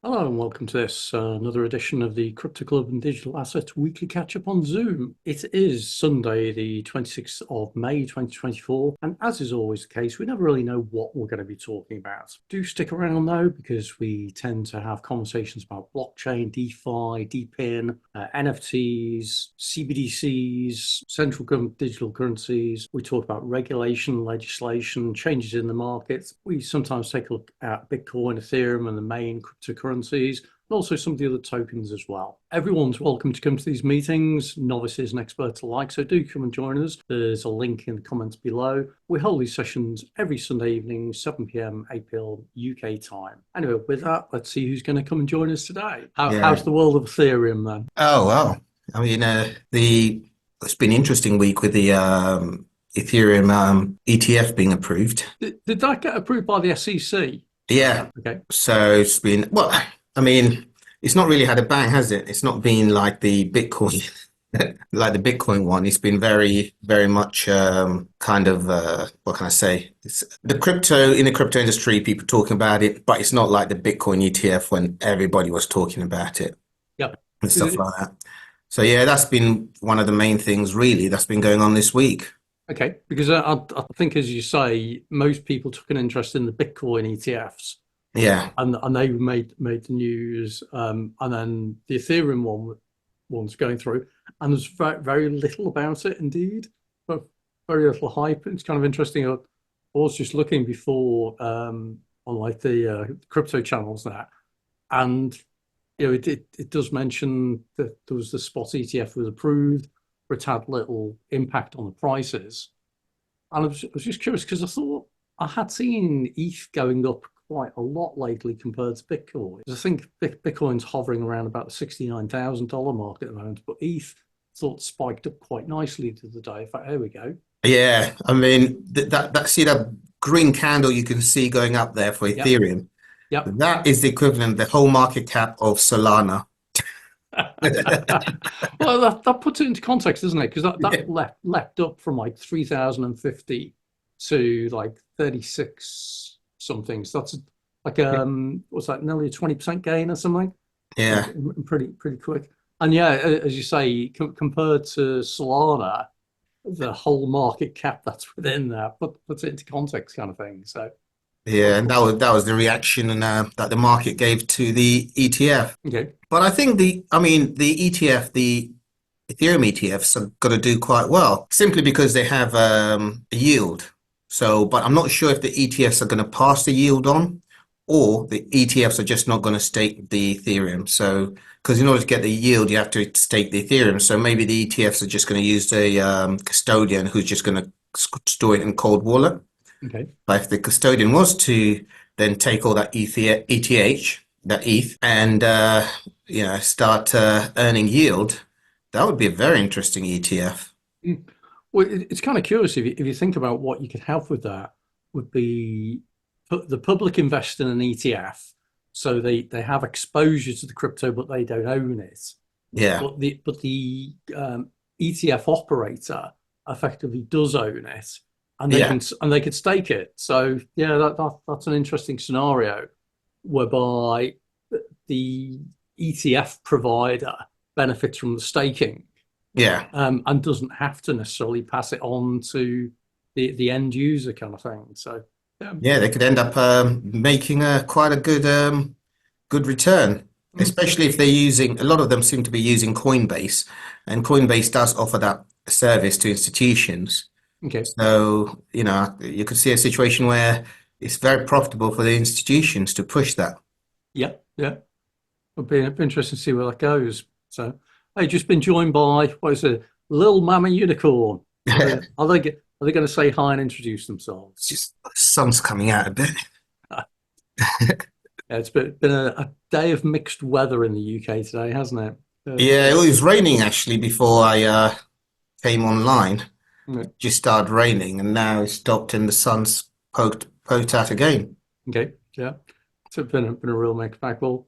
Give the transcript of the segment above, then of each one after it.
Hello and welcome to this another edition of the Crypto Club and Digital Assets Weekly Catch Up on Zoom. It is Sunday, the 26th of May 2024, and as is always the case, we never really know what we're going to be talking about. Do stick around though, because we tend to have conversations about blockchain, DeFi, DePIN, NFTs, CBDCs, central government digital currencies. We talk about regulation, legislation, changes in the markets. We sometimes take a look at Bitcoin, Ethereum, and the main cryptocurrencies, and also some of the other tokens as well. Everyone's welcome to come to these meetings, novices and experts alike, so do come and join us. There's a link in the comments below. We hold these sessions every Sunday evening, 7 p.m, 8 p.m. UK time. Anyway, with that, let's see who's going to come and join us today. How's the world of Ethereum then? Oh, well, I mean, it's been an interesting week with the Ethereum ETF being approved. Did that get approved by the SEC? Yeah. Okay. So it's been, well, I mean, it's not really had a bang, has it? It's not been like the Bitcoin, like the Bitcoin one. It's been very, very much kind of, what can I say? It's the crypto industry, people talking about it, but it's not like the Bitcoin ETF when everybody was talking about it Yep. and stuff like that. So yeah, that's been one of the main things really that's been going on this week. Okay, because I think, as you say, most people took an interest in the Bitcoin ETFs, Yeah. and they made the news, and then the Ethereum one's going through, and there's very little about it indeed, but very little hype. It's kind of interesting. I was just looking before on like the crypto channels now, and it does mention that there was the spot ETF was approved, but it had little impact on the prices. And I was just curious because I thought I had seen ETH going up quite a lot lately compared to Bitcoin. I think Bitcoin's hovering around about the $69,000 mark at the moment, but ETH thought spiked up quite nicely the other day. In fact, here we go. Yeah. I mean, see that green candle you can see going up there for Yep, Ethereum. yep. That is the equivalent, the whole market cap of Solana. Well, that puts it into context, doesn't it? Because Yeah. that leapt up from like 3,050 to like 36 something. So that's like what's that? Nearly a 20% gain or something. Yeah. Pretty quick. And yeah, as you say, compared to Solana, the whole market cap that's within that puts it into context, kind of thing. So Yeah. quite And cool. that was the reaction that the market gave to the ETF. Okay. But I think I mean, the ETF, the Ethereum ETFs are going to do quite well simply because they have a yield. So, but I'm not sure if the ETFs are going to pass the yield on or the ETFs are just not going to stake the Ethereum. So, because in order to get the yield, you have to stake the Ethereum. So maybe the ETFs are just going to use a custodian who's just going to store it in cold wallet. Okay. But if the custodian was to then take all that ETH, that ETH, and start earning yield, that would be a very interesting ETF. Mm. Well, it's kind of curious if you think about what you could have with that would be the public invest in an ETF, so they have exposure to the crypto, but they don't own it. Yeah, But the ETF operator effectively does own it, and yeah, they could stake it. So yeah, that's an interesting scenario whereby the ETF provider benefits from the staking, yeah, and doesn't have to necessarily pass it on to the end user, kind of thing. So yeah. yeah. They could end up making quite a good return, Mm. especially if they're using. A lot of them seem to be using Coinbase, and Coinbase does offer that service to institutions. Okay. So, you could see a situation where it's very profitable for the institutions to push that. Yeah, yeah. It'll be interesting to see where that goes. So, hey, just been joined by what is it, Lil Mama Unicorn. Are they going to say hi and introduce themselves? It's just the sun's coming out a bit. Yeah, it's been a day of mixed weather in the UK today, hasn't it? Yeah, it was raining actually before I came online. Yeah. Just started raining and now it's stopped and the sun's poked out again. Okay, yeah. So it's been a real mixed bag. Well,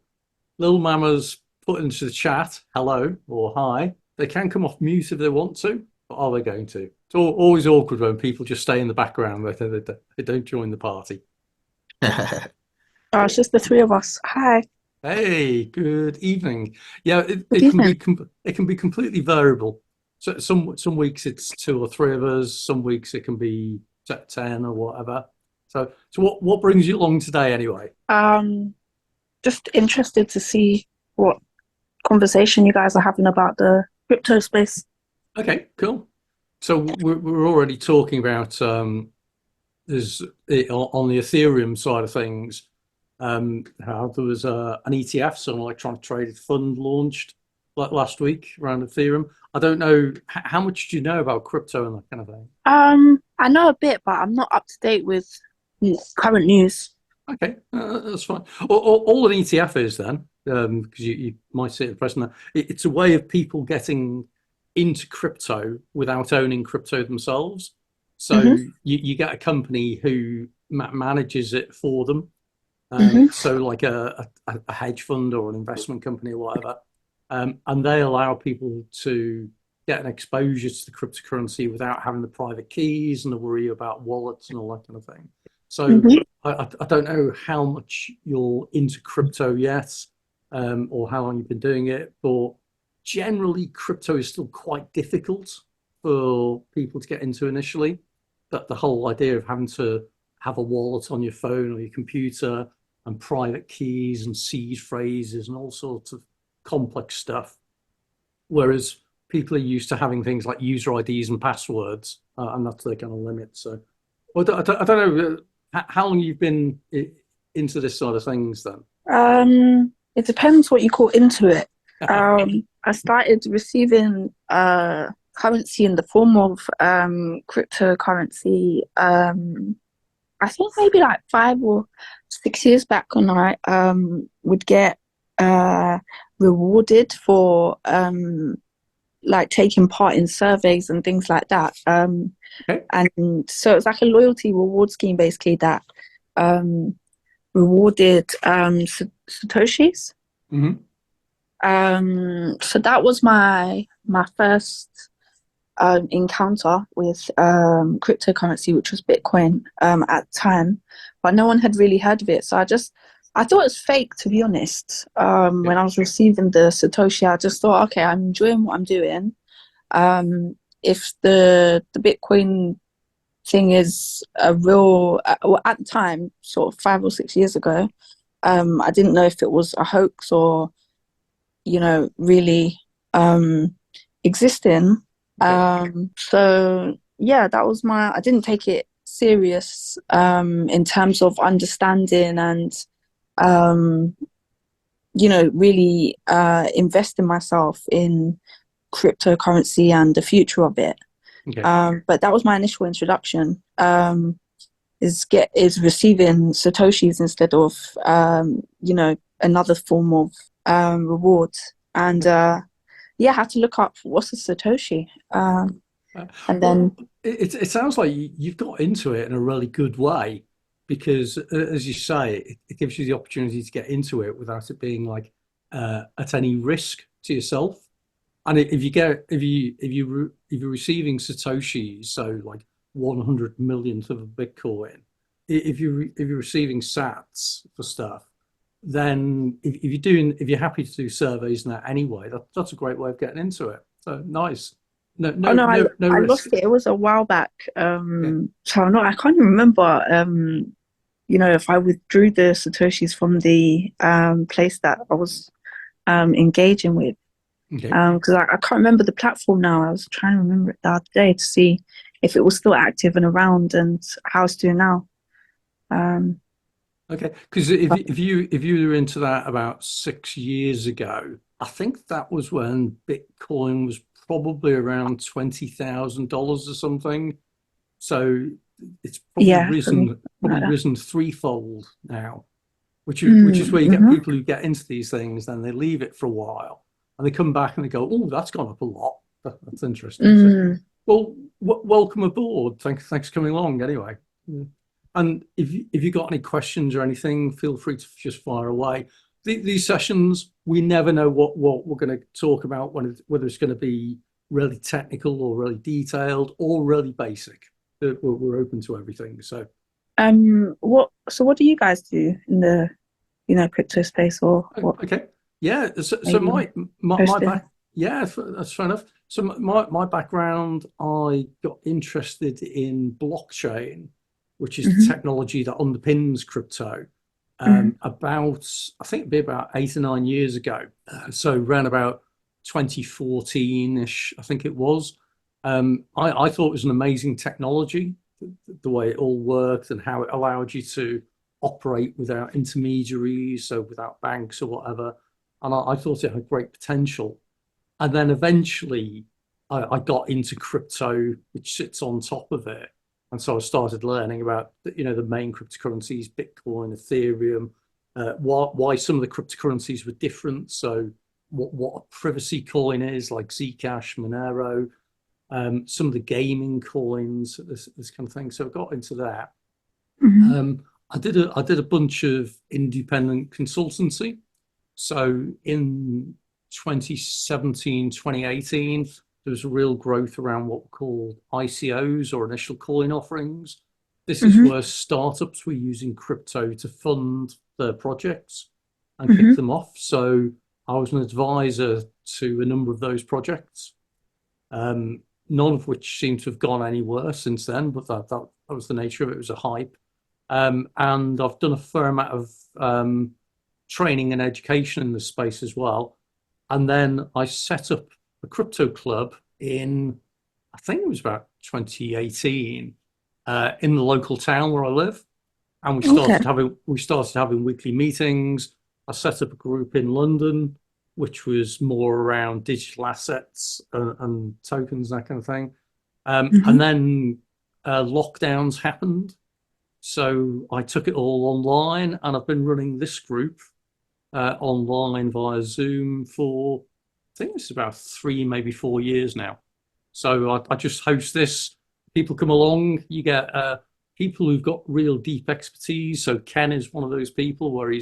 Lil Mama's put into the chat hello or hi. They can come off mute if they want to, but are they going to? It's always awkward when people just stay in the background. They don't join the party. Oh, it's just the three of us. Hi. Hey, good evening. Yeah, Good evening. it can be completely variable. So some weeks it's two or three of us, some weeks it can be 10 or whatever. So what brings you along today anyway? Um, just interested to see what conversation you guys are having about the crypto space. Okay, cool. So we're already talking about there's on the Ethereum side of things, how there was an ETF, so an electronic traded fund launched like last week around Ethereum. I don't know how much do you know about crypto and that kind of thing. I know a bit, but I'm not up to date with current news. Okay, that's fine. All an ETF is then, because you might see it at present. It's a way of people getting into crypto without owning crypto themselves. So Hmm. you get a company who manages it for them. Hmm. So like a hedge fund or an investment company or whatever, and they allow people to get an exposure to the cryptocurrency without having the private keys and the worry about wallets and all that kind of thing. So Hmm. I don't know how much you're into crypto yet, or how long you've been doing it, but generally crypto is still quite difficult for people to get into initially. That the whole idea of having to have a wallet on your phone or your computer and private keys and seed phrases and all sorts of complex stuff. Whereas people are used to having things like user IDs and passwords, and that's their kind of limit. So, well, I don't know how long you've been into this sort of things then. It depends what you call into it. I started receiving currency in the form of cryptocurrency. I think maybe like 5 or 6 years back when I would get uh rewarded for like taking part in surveys and things like that. Okay. And so it's like a loyalty reward scheme basically that um rewarded Satoshis. Hmm. So that was my first encounter with cryptocurrency, which was Bitcoin at the time, but no one had really heard of it. So I thought it was fake, to be honest. Yeah. When I was receiving the Satoshi, I just thought, okay, I'm enjoying what I'm doing. If the Bitcoin thing is a real, well, at the time, sort of 5 or 6 years ago, I didn't know if it was a hoax or really existing. Okay. So yeah, that was I didn't take it serious in terms of understanding and um, really investing myself in cryptocurrency and the future of it. Okay. But that was my initial introduction. Is receiving satoshis instead of another form of reward. And yeah, I had to look up what's a satoshi. Uh, And well, then it sounds like you've got into it in a really good way because, as you say, it gives you the opportunity to get into it without it being like at any risk to yourself. And if you get if you're receiving satoshis, so like 100 millionth of a Bitcoin, if you're receiving Sats for stuff, then if you're happy to do surveys and that anyway, that's a great way of getting into it. So nice. oh no, No I risk. lost it. It was a while back. Yeah. So no, I can't even remember. If I withdrew the satoshis from the place that I was engaging with. Okay. Because I can't remember the platform now. I was trying to remember it the other day to see if it was still active and around and how it's doing now. Um, Okay. Because but if you were into that about 6 years ago, I think that was when Bitcoin was probably around $20,000 or something. So it's yeah, something like probably that. risen threefold now, which is where you get Mm-hmm. people who get into these things, then they leave it for a while, and they come back and they go, "Oh, that's gone up a lot. That's interesting." So, Mm. well, welcome aboard. Thanks for coming along. Anyway, yeah. And if you got any questions or anything, feel free to just fire away. These sessions, we never know what we're going to talk about whether it's going to be really technical or really detailed or really basic. We're open to everything. So What do you guys do in the crypto space or what Okay. Yeah. So maybe my posted. back. Yeah, that's fair enough. So my background, I got interested in blockchain, which is the Hmm. technology that underpins crypto. Hmm. About I think it'd be about 8 or 9 years ago. So around about 2014-ish, I think it was. I thought it was an amazing technology, the way it all worked and how it allowed you to operate without intermediaries, so without banks or whatever. And I thought it had great potential. And then eventually I got into crypto, which sits on top of it. And so I started learning about, the main cryptocurrencies, Bitcoin, Ethereum, why some of the cryptocurrencies were different. So what a privacy coin is, like Zcash, Monero, some of the gaming coins, this kind of thing. So I got into that. Hmm. I did a bunch of independent consultancy. So in 2017, 2018, there was a real growth around what were called ICOs, or initial coin offerings. This is Hmm. where startups were using crypto to fund their projects and kick Hmm. them off. So I was an advisor to a number of those projects, none of which seem to have gone anywhere since then, but that was the nature of it. It was a hype. And I've done a fair amount of training and education in this space as well. And then I set up a crypto club in, I think it was about 2018, in the local town where I live. And Okay. we started having weekly meetings. I set up a group in London, which was more around digital assets and tokens, that kind of thing. And Hmm. then lockdowns happened, so I took it all online, and I've been running this group online via Zoom for, I think this is about 3, maybe 4 years now. So I just host this. People come along. You get people who've got real deep expertise. So Ken is one of those people where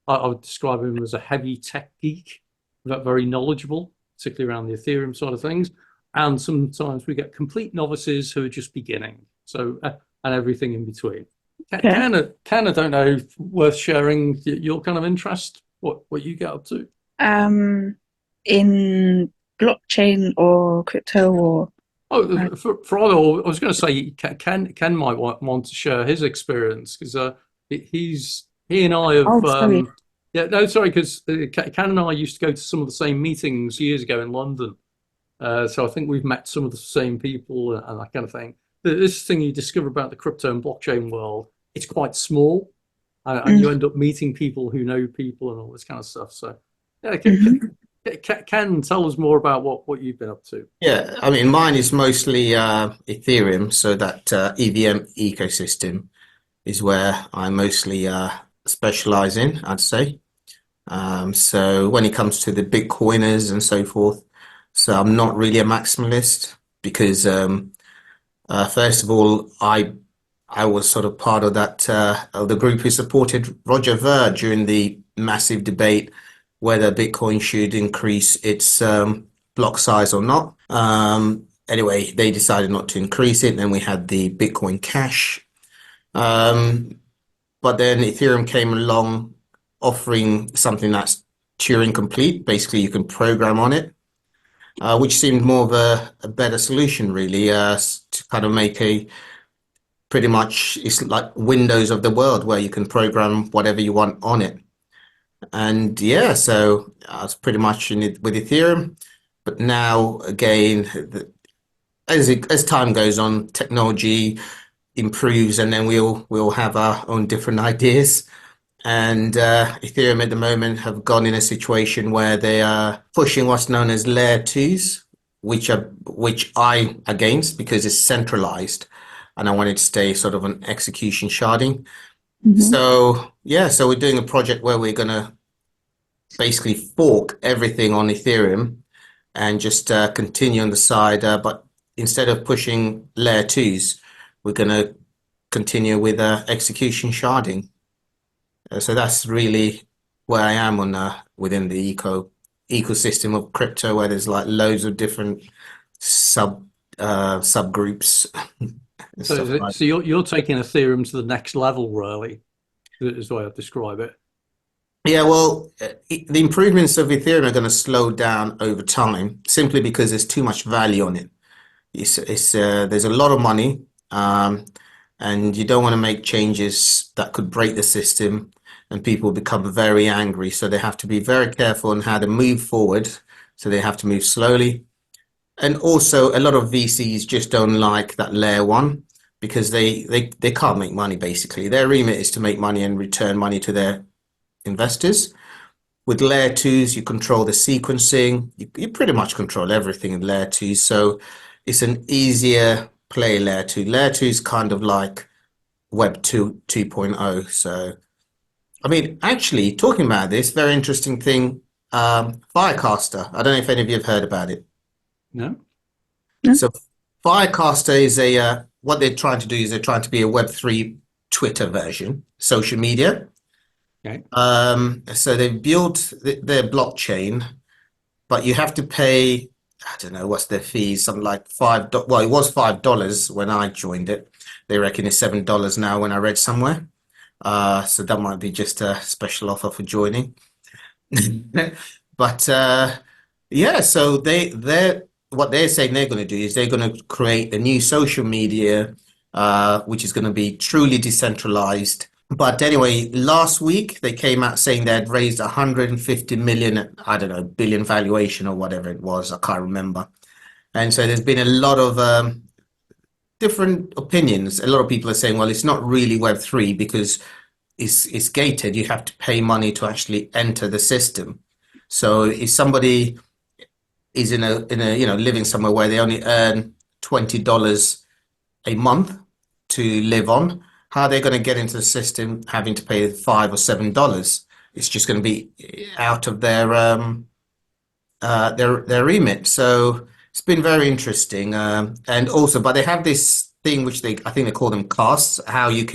I would describe him as a heavy tech geek, but very knowledgeable, particularly around the Ethereum side of things. And sometimes we get complete novices who are just beginning. So and everything in between. Okay. Can I don't know, worth sharing your kind of interest, what you get up to? Um, in blockchain or crypto or Oh, for either, I was going to say Ken might want to share his experience, because he and I have oh, sorry. yeah, no, sorry, because Ken and I used to go to some of the same meetings years ago in London. So I think we've met some of the same people and that kind of thing. This thing you discover about the crypto and blockchain world, it's quite small, and you Mm. end up meeting people who know people and all this kind of stuff. So, yeah, Hmm. Ken, tell us more about what you've been up to. Yeah, I mean, mine is mostly Ethereum, so that EVM ecosystem is where I mostly specialize in, I'd say. So when it comes to the Bitcoiners and so forth, so I'm not really a maximalist because first of all, I was sort of part of that of the group who supported Roger Ver during the massive debate whether Bitcoin should increase its block size or not. Anyway, they decided not to increase it. Then we had the Bitcoin Cash. Um, but then Ethereum came along offering something that's Turing complete. Basically, you can program on it, which seemed more of a better solution, really, to kind of make a pretty much it's like Windows of the world where you can program whatever you want on it. And yeah, so I was pretty much in it with Ethereum. But now again, as time goes on, technology improves, and then we'll have our own different ideas. And Ethereum at the moment have gone in a situation where they are pushing what's known as layer twos, which I against because it's centralized, and I want it to stay sort of an execution sharding. Hmm. So yeah, so we're doing a project where we're gonna basically fork everything on Ethereum and just continue on the side, but instead of pushing layer twos, we're gonna continue with execution sharding. So that's really where I am on within the ecosystem of crypto, where there's like loads of different subgroups and So, stuff like. so you're taking Ethereum to the next level, really, is the way I'd describe it. Yeah, well, the improvements of Ethereum are going to slow down over time simply because there's too much value on it. There's a lot of money, um, and you don't want to make changes that could break the system, and people become very angry. So they have to be very careful on how to move forward. So they have to move slowly. And also, a lot of VCs just don't like that layer one because they can't make money basically. Their remit is to make money and return money to their investors. With layer twos, you control the sequencing. You pretty much control everything in layer two. So it's an easier play layer two. Layer two is kind of like Web 2.0. So, I mean, actually, talking about this, very interesting thing, Firecaster. I don't know if any of you have heard about it. No? No? So Firecaster is what they're trying to do is they're trying to be a Web3 Twitter version, social media. Okay. So they've built their blockchain, but you have to pay, I don't know, what's their fees, something like well, it was $5 when I joined it. They reckon it's $7 now when I read somewhere. So that might be just a special offer for joining. But yeah, so they're what they're saying they're going to do is they're going to create a new social media, which is going to be truly decentralized. But anyway, last week they came out saying they had raised 150 million, I don't know, billion valuation or whatever it was. I can't remember. And so there's been a lot of different opinions. A lot of people are saying, well, it's not really Web3 because it's gated. You have to pay money to actually enter the system. So if somebody is in a living somewhere where they only earn $20 a month to live on, how are they going to get into the system having to pay $5 or $7? It's just going to be out of their remit. So it's been very interesting. And also, but they have this thing which I think they call them casts, how your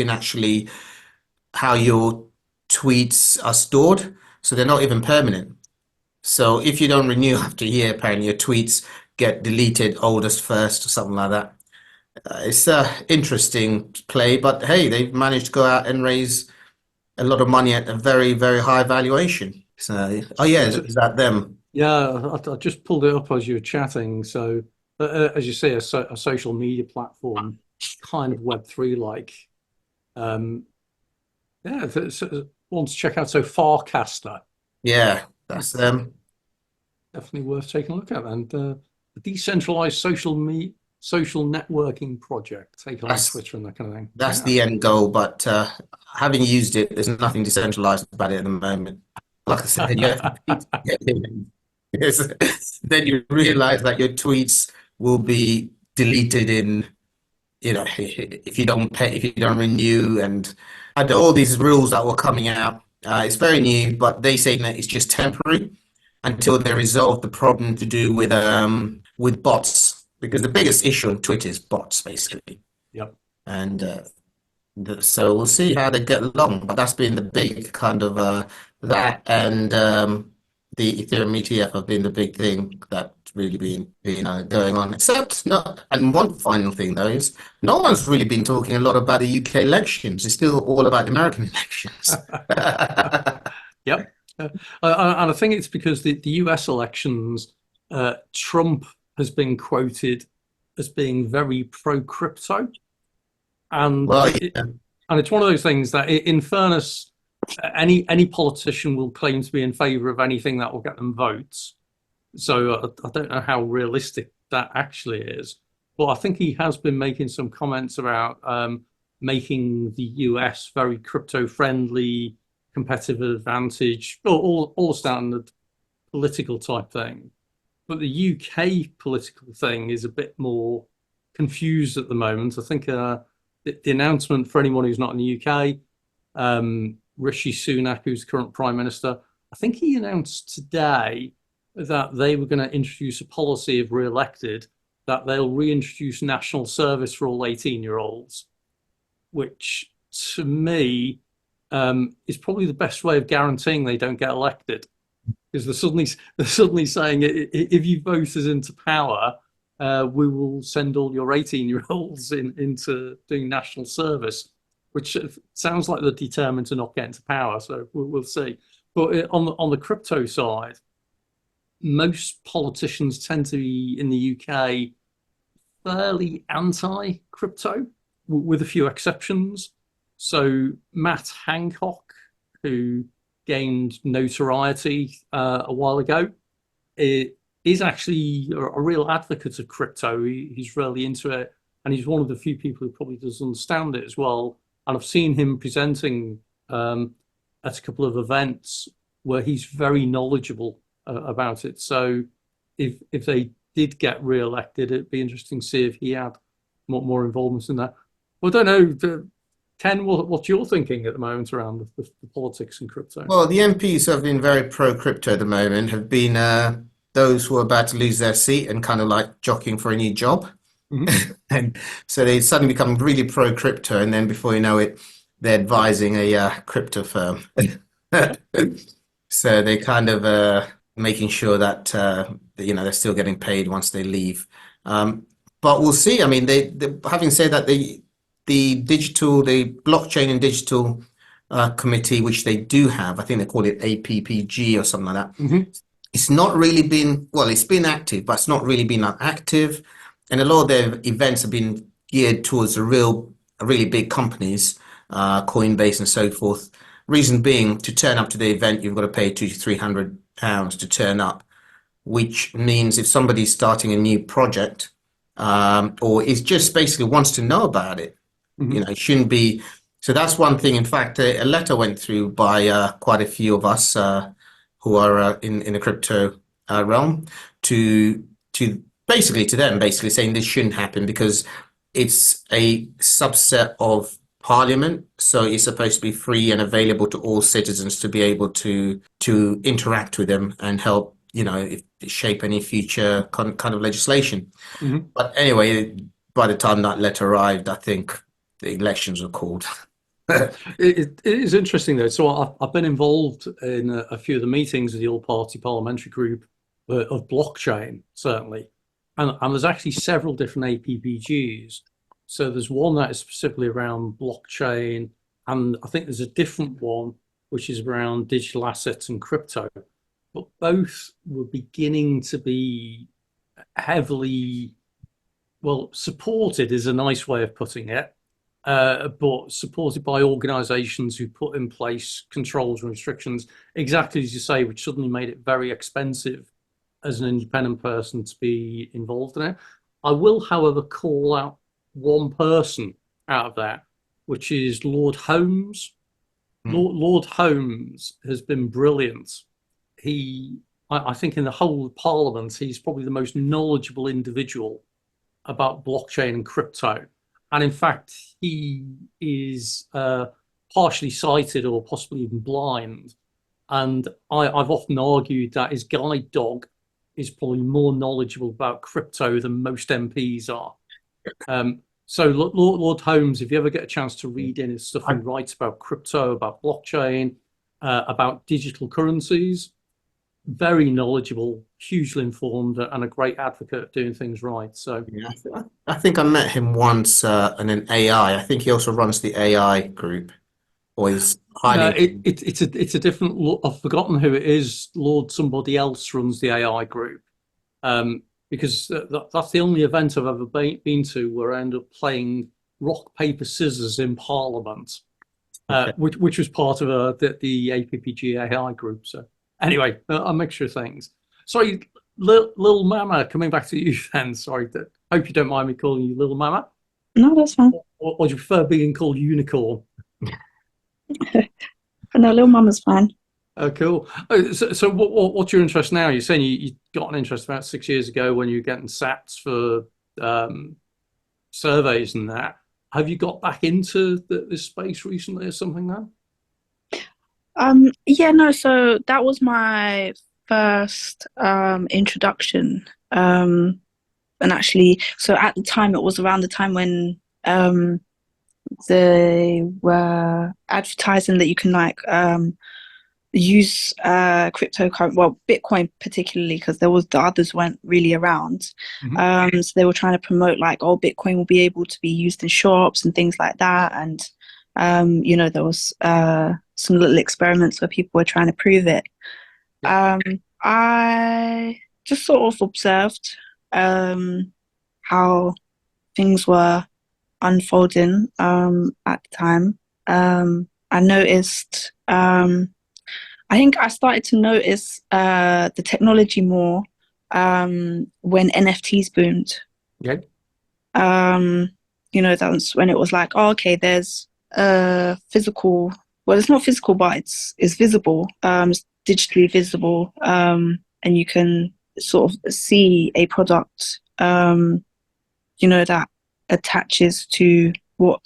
tweets are stored. So they're not even permanent. So if you don't renew after a year, apparently your tweets get deleted oldest first or something like that. It's a interesting play, but hey, they've managed to go out and raise a lot of money at a very, very high valuation. So, oh yeah, is that them? Yeah, I just pulled it up as you were chatting. So, as you say, a social media platform, kind of Web3 like. Um, yeah, if it's, want to check out. So, Farcaster, Yeah, that's them. definitely worth taking a look at. And the decentralized social networking project, taken on That's Twitter and that kind of thing. that's Yeah. the end goal. But having used it, there's nothing decentralized about it at the moment. Like I said, you have to get in. Then you realize that your tweets will be deleted in, if you don't pay, if you don't renew, and all these rules that were coming out. It's very new, but they say that it's just temporary until they resolve the problem to do with bots, because the biggest issue on Twitter is bots, basically. Yep. And so we'll see how they get along. But that's been the big kind of that and the Ethereum ETF have been the big thing that's really been going on. Except not, and one final thing though is no one's really been talking a lot about the UK elections. It's still all about the American elections. Yep. And I think it's because the US elections, Trump has been quoted as being very pro crypto. And Well, and it's one of those things that, in fairness, any politician will claim to be in favour of anything that will get them votes. So I don't know how realistic that actually is. But I think he has been making some comments about making the US very crypto friendly, competitive advantage, all standard political type thing. But the UK political thing is a bit more confused at the moment. I think the announcement for anyone who's not in the UK, Rishi Sunak, who's current Prime Minister, I think he announced today that they were going to introduce a policy if re-elected, that they'll reintroduce national service for all 18-year-olds, which to me is probably the best way of guaranteeing they don't get elected. Because they're suddenly saying if you vote us into power, we will send all your 18-year-olds into doing national service, which sounds like they're determined to not get into power. So we'll see. But on the crypto side, most politicians tend to be in the UK fairly anti-crypto, with a few exceptions. So Matt Hancock, who gained notoriety a while ago, is actually a real advocate of crypto. He's really into it, and he's one of the few people who probably does understand it as well. And I've seen him presenting at a couple of events where he's very knowledgeable about it. So if they did get re-elected, it'd be interesting to see if he had more involvement in that. Well, I don't know, Ken, what you're thinking at the moment around the politics and crypto? Well, the MPs who have been very pro-crypto at the moment have been those who are about to lose their seat and kind of like jockeying for a new job. Mm-hmm. And so they suddenly become really pro-crypto, and then before you know it, they're advising a crypto firm. So they kind of making sure that they're still getting paid once they leave. But we'll see. I mean, they having said that, the blockchain and digital committee, which they do have, I think they call it APPG or something like that. Mm-hmm. It's not really been, well, it's been active, but it's not really been active. And a lot of their events have been geared towards the really big companies, Coinbase and so forth. Reason being, to turn up to the event, you've got to pay £200 to £300 to turn up, which means if somebody's starting a new project, or is just basically wants to know about it, Mm-hmm. it shouldn't be. So that's one thing. In fact, a letter went through by quite a few of us who are in the crypto realm to basically to them, basically saying this shouldn't happen because it's a subset of Parliament, so it's supposed to be free and available to all citizens to be able to interact with them and help, shape any future kind of legislation. Mm-hmm. But anyway, by the time that letter arrived, I think the elections were called. It is interesting though. So I've been involved in a few of the meetings of the all-party parliamentary group of blockchain, certainly, and there's actually several different APPGs. So there's one that is specifically around blockchain, and I think there's a different one which is around digital assets and crypto. But both were beginning to be heavily, well, supported is a nice way of putting it, but supported by organizations who put in place controls and restrictions, exactly as you say, which suddenly made it very expensive as an independent person to be involved in it. I will, however, call out one person out of that, which is Lord Holmes. Lord Holmes has been brilliant. I think in the whole of Parliament, he's probably the most knowledgeable individual about blockchain and crypto. And in fact, he is partially sighted or possibly even blind. And I've often argued that his guide dog is probably more knowledgeable about crypto than most MPs are. So Lord Holmes, if you ever get a chance to read in his stuff, he writes about crypto, about blockchain, about digital currencies. Very knowledgeable, hugely informed, and a great advocate of doing things right. So Yeah, I think I met him once in an AI. I think he also runs the AI group, or is no, highly. it's a different. I've forgotten who it is. Lord somebody else runs the AI group, because that's the only event I've ever been to where I ended up playing rock paper scissors in Parliament, which was part of the APPG AI group. So anyway, a mixture of things. Sorry, Little Mama, coming back to you then. Sorry, hope you don't mind me calling you Little Mama. No, that's fine. Or do you prefer being called Unicorn? No, Little Mama's fine. Oh, cool. So what's your interest now? You're saying you got an interest about 6 years ago when you were getting sats for surveys and that. Have you got back into this space recently or something now? Yeah, no, so that was my first introduction. And actually, so at the time, it was around the time when they were advertising that you can use cryptocurrency, well, Bitcoin particularly, because the others weren't really around. So they were trying to promote Bitcoin will be able to be used in shops and things like that. And There was some little experiments where people were trying to prove it. Yeah. I just sort of observed how things were unfolding at the time. I noticed, I think I started to notice the technology more when NFTs boomed. Okay. That was when it was like, oh, okay, there's physical, well, it's not physical, but it's visible, it's digitally visible, and you can sort of see a product, that attaches to what,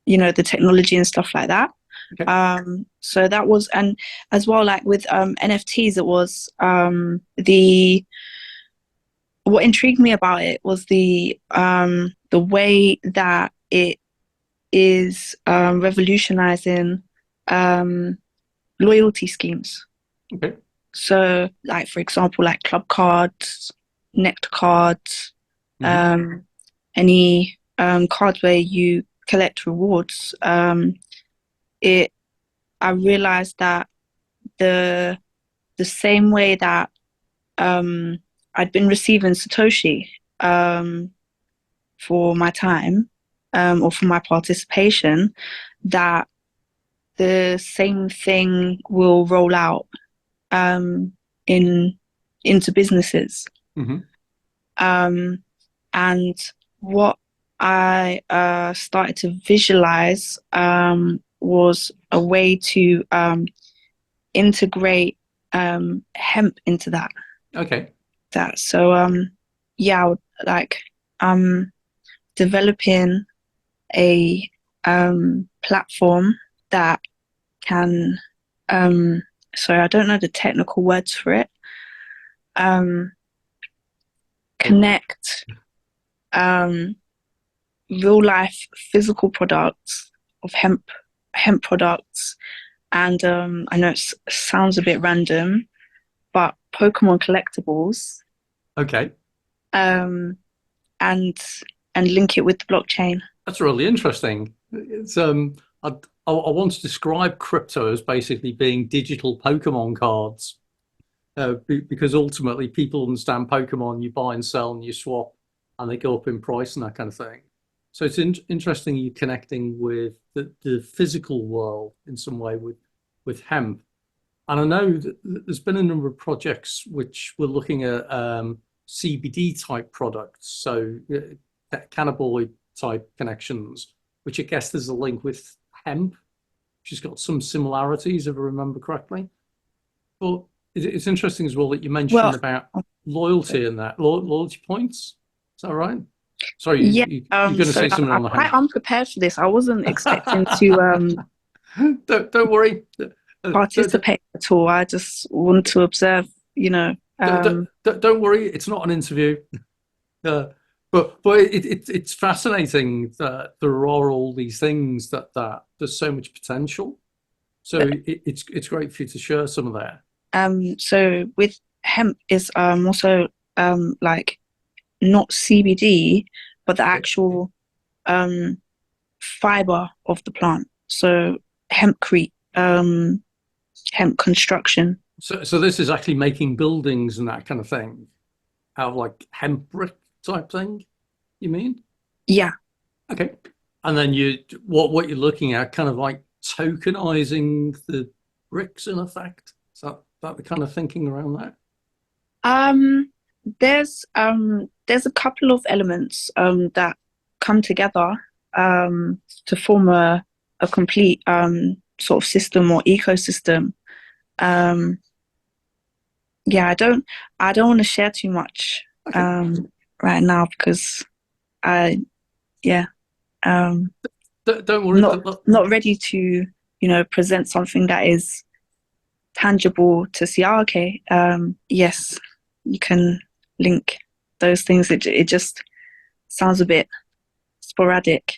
the technology and stuff like that. Okay. So that was, and as well, like with NFTs, it was what intrigued me about it was the way that it is revolutionizing loyalty schemes. Okay. So, like for example, like club cards, Nectar cards, any cards where you collect rewards. I realized that the same way that I'd been receiving Satoshi for my time or for my participation, that the same thing will roll out into businesses. And what I started to visualize was a way to integrate hemp into that. Okay. So I would like developing a platform that can sorry, I don't know the technical words for it. Connect real life physical products of hemp products, and I know it sounds a bit random, but Pokemon collectibles. Okay. And link it with the blockchain. That's really interesting. It's I want to describe crypto as basically being digital Pokemon cards, because ultimately people understand Pokemon. You buy and sell and you swap, and they go up in price and that kind of thing. So it's interesting you connecting with the physical world in some way with hemp. And I know that there's been a number of projects which were looking at CBD type products, so cannabinoid type connections, which I guess there's a link with hemp, which has got some similarities, if I remember correctly. But it's interesting as well that you mentioned about loyalty and that loyalty points. Is that right? Sorry, yeah. you're going to say something on the quite hemp. unprepared for this. I wasn't expecting to Don't worry. participate at all. I just want to observe. Don't worry. It's not an interview. But it's fascinating that there are all these things that there's so much potential. So it's great for you to share some of that. So with hemp is also like not CBD, but the actual fiber of the plant. So hempcrete, hemp construction. So this is actually making buildings and that kind of thing out of like hemp brick type thing, you mean? Yeah. Okay. And then what you're looking at, kind of like tokenizing the bricks in effect. Is that the kind of thinking around that? There's a couple of elements that come together to form a complete sort of system or ecosystem. Yeah, I don't want to share too much right now because don't worry. Not ready to present something that is tangible to see. Oh, okay, yes, you can link those things. It just sounds a bit sporadic.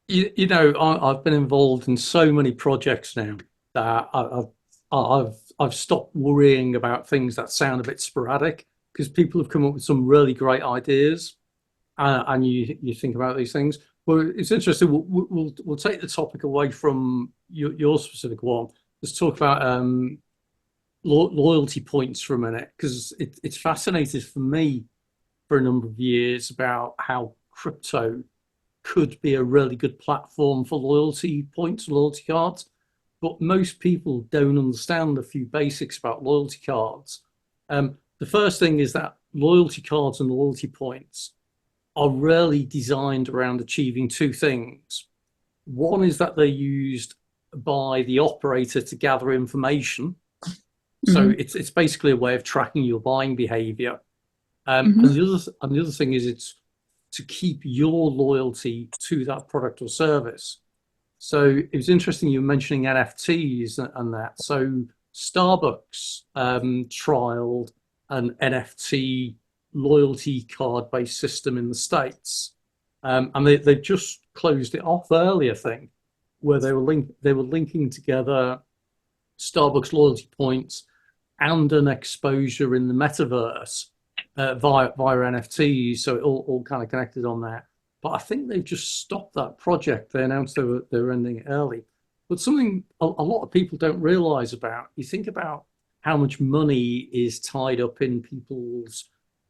I've been involved in so many projects now that I've stopped worrying about things that sound a bit sporadic, because people have come up with some really great ideas, and you think about these things. Well, it's interesting. We'll take the topic away from your specific one. Let's talk about loyalty points for a minute, because it's fascinated for me for a number of years about how crypto could be a really good platform for loyalty points, loyalty cards. But most people don't understand a few basics about loyalty cards. The first thing is that loyalty cards and loyalty points are really designed around achieving two things. One is that they're used by the operator to gather information. So it's basically a way of tracking your buying behavior. And the other thing is it's to keep your loyalty to that product or service. So it was interesting you were mentioning NFTs and that. So Starbucks trialed an NFT loyalty card based system in the States. And they just closed it off early, I think, where they were linking together Starbucks loyalty points and an exposure in the metaverse via NFTs. So it all kind of connected on that. But I think they've just stopped that project. They announced they were ending it early. But something a lot of people don't realize about, you think about how much money is tied up in people's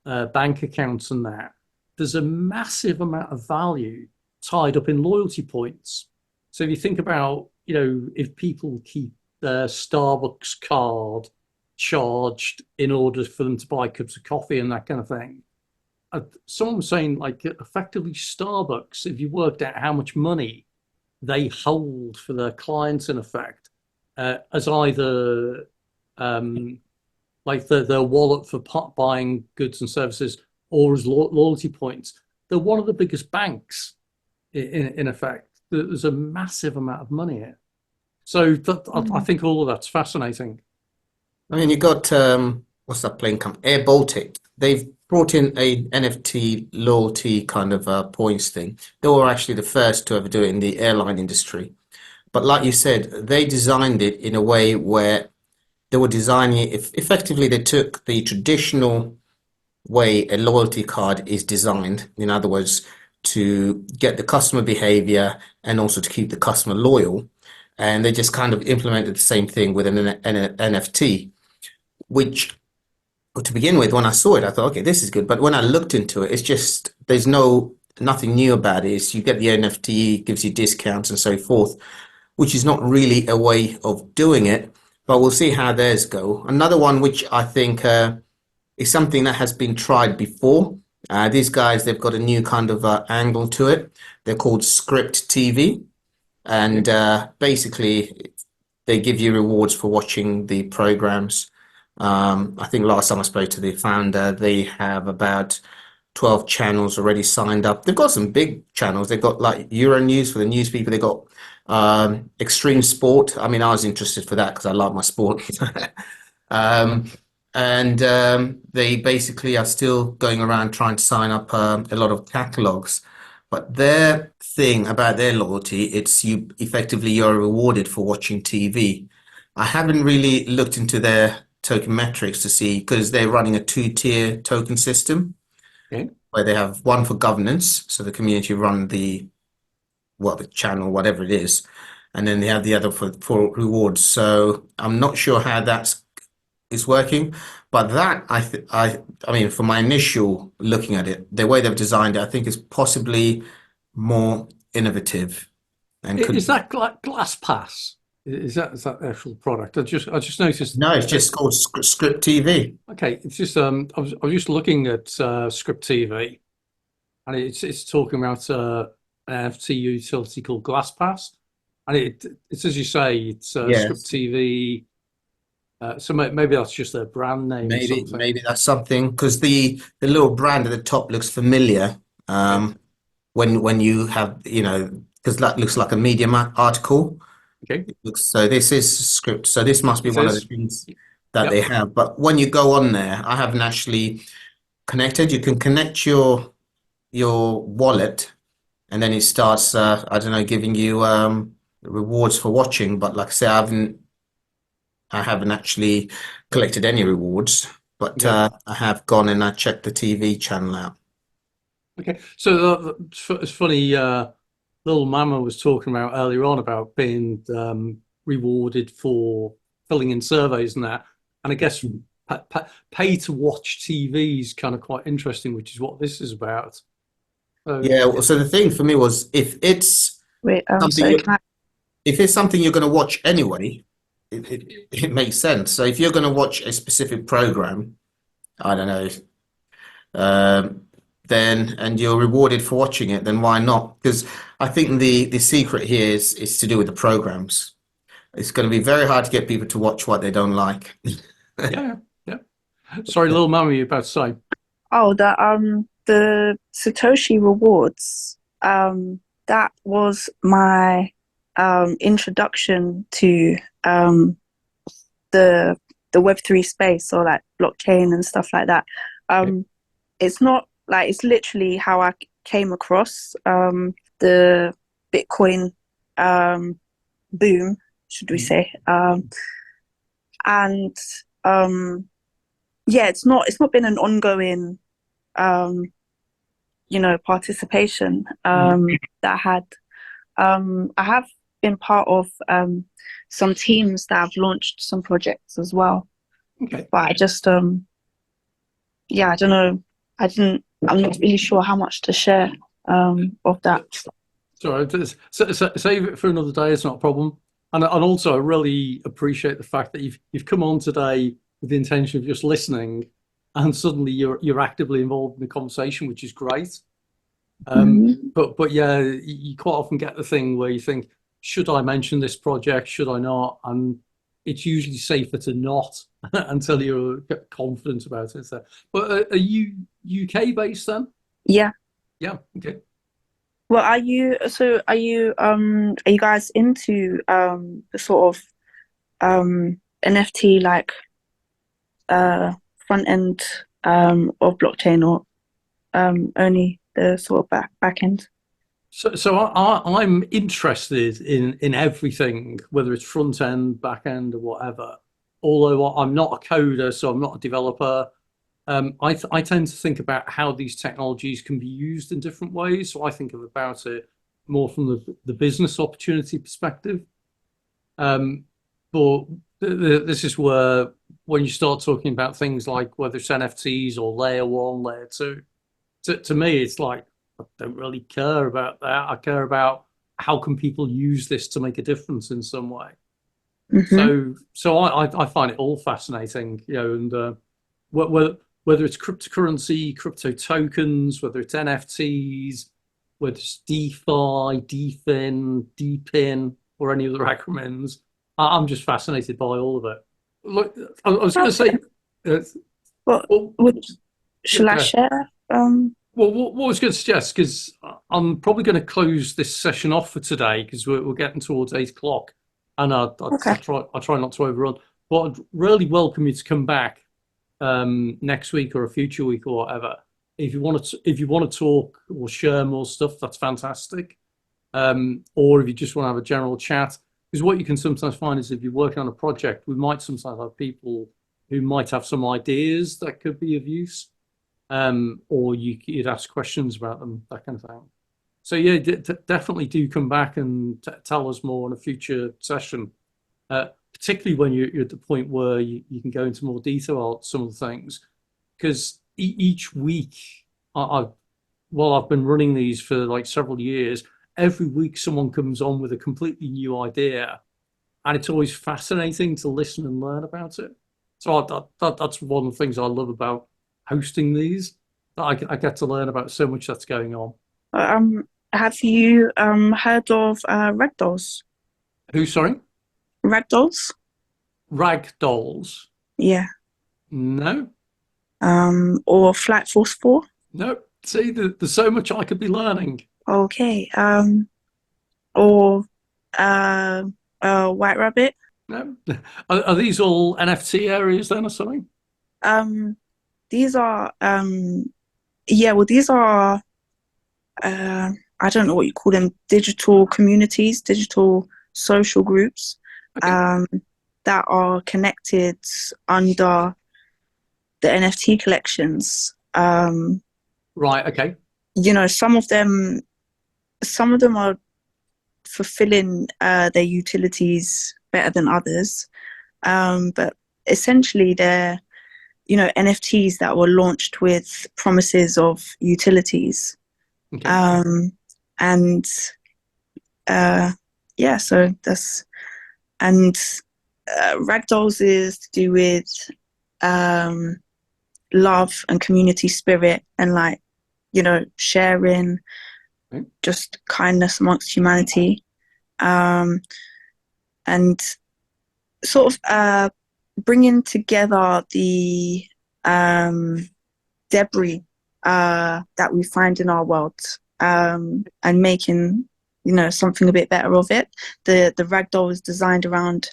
bank accounts and that. There's a massive amount of value tied up in loyalty points. So if you think about, if people keep their Starbucks card charged in order for them to buy cups of coffee and that kind of thing. Someone was saying, like, effectively Starbucks, if you worked out how much money they hold for their clients, in effect, as either like their wallet for buying goods and services or as loyalty points, they're one of the biggest banks, in effect. There's a massive amount of money here. So I think all of that's fascinating. I mean, you got what's that plane company? Air Baltic. They've brought in a NFT loyalty kind of points thing. They were actually the first to ever do it in the airline industry. But like you said, they designed it in a way where they were designing it. Effectively, they took the traditional way a loyalty card is designed. In other words, to get the customer behavior and also to keep the customer loyal. And they just kind of implemented the same thing with an NFT, which to begin with, when I saw it, I thought, okay, this is good. But when I looked into it, it's just, there's nothing new about it. It's, you get the NFT, gives you discounts and so forth, which is not really a way of doing it. But we'll see how theirs go. Another one, which I think is something that has been tried before. These guys, they've got a new kind of angle to it. They're called Script TV. And basically, they give you rewards for watching the programs. I think last time I spoke to the founder, they have about 12 channels already signed up. They've got some big channels. They've got like Euronews for the news people. They've got Extreme Sport. I mean, I was interested for that because I like my sport. They basically are still going around trying to sign up a lot of catalogs. But their thing about their loyalty, it's you're rewarded for watching TV. I haven't really looked into their token metrics to see, because they're running a two-tier token system. Okay. Where they have one for governance, so the community run the channel, whatever it is, and then they have the other for rewards. So I'm not sure how is working, but that I mean, for my initial looking at it, the way they've designed it, I think is possibly more innovative. And Is that Glass Pass? Is that the actual product? I just noticed. No, it's just called Script TV. Okay, it's just I was just looking at Script TV, and it's talking about an NFT utility called Glass Pass, and it's as you say, it's Yes. Script TV. So maybe that's just their brand name. Maybe that's something, because the little brand at the top looks familiar. When you have, because that looks like a Medium article. Okay. So this is Script. So this must be one of the things that they have. But when you go on there, I haven't actually connected. You can connect your wallet, and then it starts, I don't know, giving you rewards for watching. But like I say, I haven't actually collected any rewards. But I have gone and I checked the TV channel out. Okay, so it's funny. Little Mama was talking about earlier on about being rewarded for filling in surveys and that. And I guess pay to watch TV is kind of quite interesting, which is what this is about. So, Yeah, so the thing for me was Wait, something sorry, you can I? if it's something you're going to watch anyway, it makes sense. So if you're going to watch a specific program, I don't know, um, then and you're rewarded for watching it, then why not? Because I think the secret here is to do with the programs. It's going to be very hard to get people to watch what they don't like. yeah, yeah. Sorry, Little Mama, you about to say? Oh, the Satoshi rewards. That was my introduction to the Web3 space, or like blockchain and stuff like that. It's not like, it's literally how I came across the Bitcoin boom, should we say? And yeah, it's not been an ongoing participation that I had. I have been part of some teams that have launched some projects as well. Okay. But I just yeah, I don't know. I'm not really sure how much to share of that. Sorry, save it for another day. It's not a problem. And also, I really appreciate the fact that you've come on today with the intention of just listening, and suddenly you're actively involved in the conversation, which is great. But yeah, you quite often get the thing where you think, should I mention this project? Should I not? And it's usually safer to not until you're confident about it. So, but are you UK based then? Yeah. Yeah. Okay. Well, are you guys into the sort of NFT, like front end of blockchain, or only the sort of back end? So I'm interested in everything, whether it's front end, back end, or whatever. Although I'm not a coder, so I'm not a developer. I tend to think about how these technologies can be used in different ways. So I think about it more from the business opportunity perspective. But this is where, when you start talking about things like whether it's NFTs or layer one, layer two, to me, it's like, I don't really care about that. I care about how can people use this to make a difference in some way. So I find it all fascinating, and whether it's cryptocurrency, crypto tokens, whether it's NFTs, whether it's DeFi, DFIN, DPIN, or any other acronyms, I'm just fascinated by all of it. Look, I was going to say, What shall I share? Well, what I was going to suggest, because I'm probably going to close this session off for today, because we're getting towards 8 o'clock, and I try not to overrun. But I'd really welcome you to come back next week or a future week or whatever. If you want to talk or share more stuff, that's fantastic. Or if you just want to have a general chat, because what you can sometimes find is if you're working on a project, we might sometimes have people who might have some ideas that could be of use. Or you'd ask questions about them, that kind of thing. So yeah, definitely do come back and tell us more in a future session, particularly when you're at the point where you can go into more detail on some of the things. Because each week, I've been running these for like several years. Every week, someone comes on with a completely new idea, and it's always fascinating to listen and learn about it. So that's one of the things I love about hosting these. I get to learn about so much that's going on. Have you heard of ragdolls? Who, sorry? Ragdolls? Rag dolls? Yeah. No. Or Flight Force 4? No. See, there's so much I could be learning. Okay. Or White Rabbit? No. Are these all NFT areas then or something? These are these are I don't know what you call them, digital communities, digital social groups, Okay. that are connected under the NFT collections. Right. Okay. Some of them are fulfilling their utilities better than others. But essentially, they're NFTs that were launched with promises of utilities. Okay. And yeah, so that's and Ragdolls is to do with love and community spirit and like sharing, just kindness amongst humanity, and sort of bringing together the debris that we find in our world, and making something a bit better of it. The ragdoll is designed around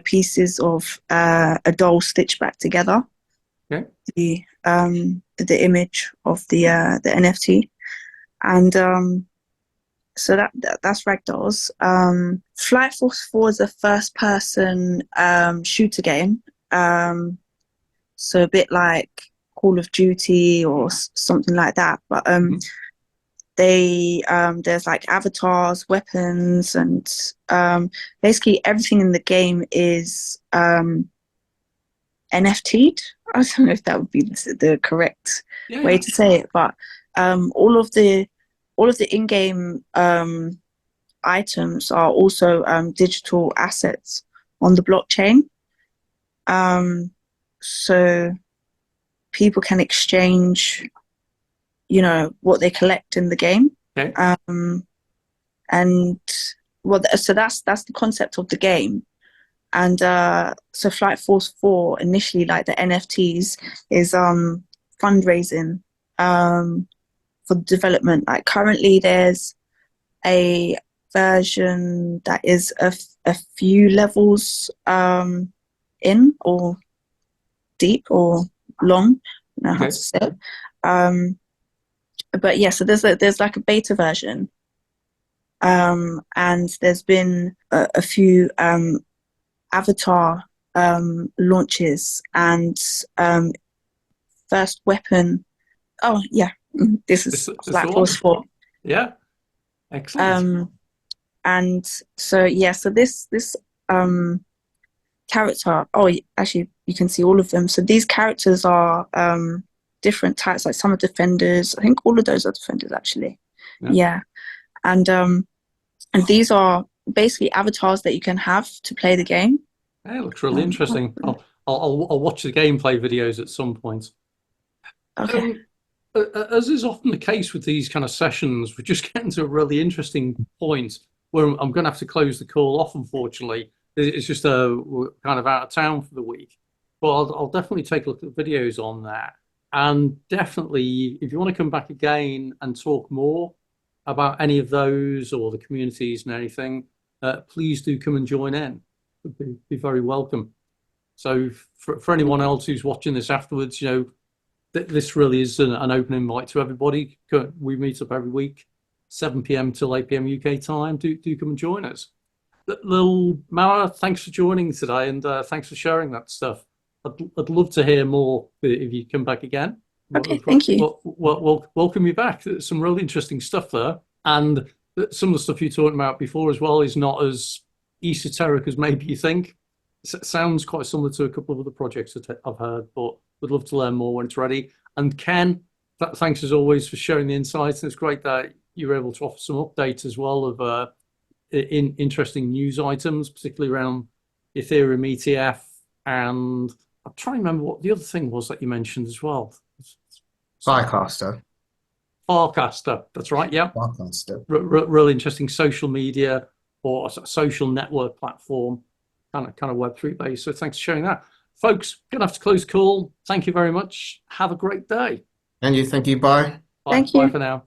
pieces of a doll stitched back together. Okay. The image of the NFT, and so that's Ragdolls. Flight Force 4 is a first-person shooter game, so a bit like Call of Duty or something like that. But there's like avatars, weapons, and basically everything in the game is NFT'd. I don't know if that would be the correct way to say it, but all of the in-game items are also digital assets on the blockchain. So people can exchange, what they collect in the game. Okay. And so that's the concept of the game. And so Flight Force 4 initially, like the NFTs, is fundraising for development. Like currently there's a version that is a few levels in or deep or long, I don't know how to say it. But yeah, so there's like a beta version, and there's been a few avatar launches and first weapon. Oh yeah, this is Flight Force 4. Yeah, excellent. And so yeah, so this character. Oh, actually, you can see all of them. So these characters are different types. Like some are defenders. I think all of those are defenders actually. Yeah. And these are basically avatars that you can have to play the game. It looks really interesting. I'll watch the gameplay videos at some point. Okay. As is often the case with these kind of sessions, we're just getting to a really interesting point where I'm going to have to close the call off, unfortunately. It's just we're kind of out of town for the week. But I'll definitely take a look at the videos on that. And definitely, if you want to come back again and talk more about any of those or the communities and anything, please do come and join in. It'd be very welcome. So for anyone else who's watching this afterwards, this really is an open invite to everybody. We meet up every week, 7 p.m. till 8 p.m. UK time. Do come and join us. Lil Mara, thanks for joining today, and thanks for sharing that stuff. I'd love to hear more if you come back again. Okay, thank you. Welcome you back. There's some really interesting stuff there, and some of the stuff you talked about before as well is not as esoteric as maybe you think. It sounds quite similar to a couple of other projects that I've heard, but would love to learn more when it's ready. And Ken, thanks as always for sharing the insights. And it's great that you were able to offer some updates as well of interesting news items, particularly around Ethereum ETF. And I'm trying to remember what the other thing was that you mentioned as well. Farcaster. Farcaster, that's right, yeah. Farcaster. Really interesting social media or a social network platform, kind of Web3 based. So thanks for sharing that. Folks, gonna have to close the call. Thank you very much. Have a great day. And you, thank you. Bye. Thank you. Bye for now.